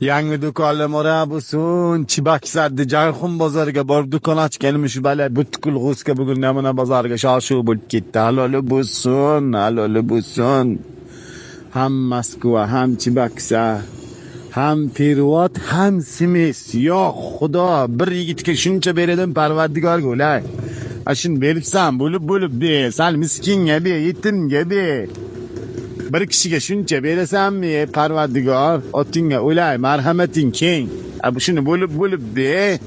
Yangi do'konlar mora bo'lsin. Chibakzorda Jayxun bozoriga borib do'kon ochganmiz bala butkul g'uzga bugun namuna bozoriga shoshuv bo'lib ketdi. Haloli bo'lsin, haloli bo'lsin. Ham Moskva, ham Chibakzor, ham Pervot, ham Simis. Yo'q, xudo bir yigitga shuncha beradim Parvardigorga o'lay. Ashin beribsan, bo'lib be, sal miskinga be, yetimga be. Bir kishiga shuncha berasanmi, Parvardigor? Otingga o'lay, marhamating keng. Bu shuni bo'lib be.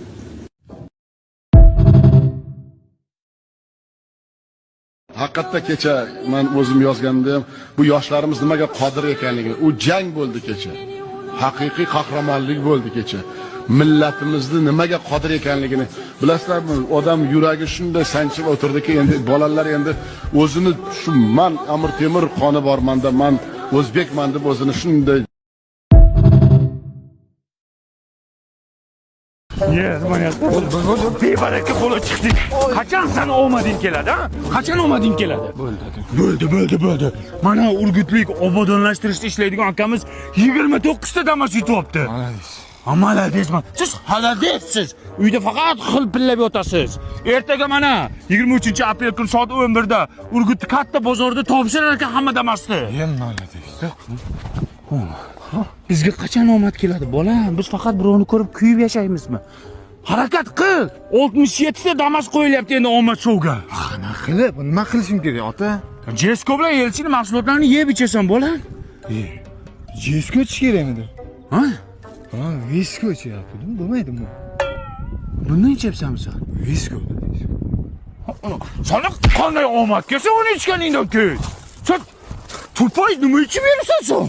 Haqiqatda kecha men o'zim yozgandim, bu yoshlarimiz nimaga qodir ekanligini, u jang bo'ldi kecha. Haqiqiy qahramonlik bo'ldi kecha. Millatimizni nimaga qodir ekanligini bilasizlarmi? Odam yuragi shunday sanchib o'tirdiki, endi bolalar endi o'zini shu men Amir Temur qoni bormanda, men o'zbekman deb o'zini shunday bebaraka bo'lib chiqdik. Qachon sen omading keladi, ha? Qachon omading keladi? Bo'ldi. Mana urgutlik obodonlashtirishda ishlaydigan akamiz 29 ta damas yutyapti. Maladesman. Siz haladesiz. Uyda faqat xilpillab yotasiz. Ertaga mana 23-aprel kuni soat 11 da Urgut katta bozorda topshirar ekan hamma damasni. Malades. Bizga qachon omad keladi, bolam? Biz faqat birovni ko'rib kuyib yashaymizmi? Harakat qil. 67 ta damas qo'yilyapti endi omad shouga. Qana qilib, nima qilishim kerak, ota? Jesko bilan Elchini mahsulotlarini yeb ichasan, bolam. Jesko ichish kerakmidi? Ha? Ha, visko ichyapti, bo'lmaydimi? Bundan ichibsan sen? Visko. Sana qanday omad kelsa, uni ichganingdan keyin. Sen turpoy nima ichib yurasan sen?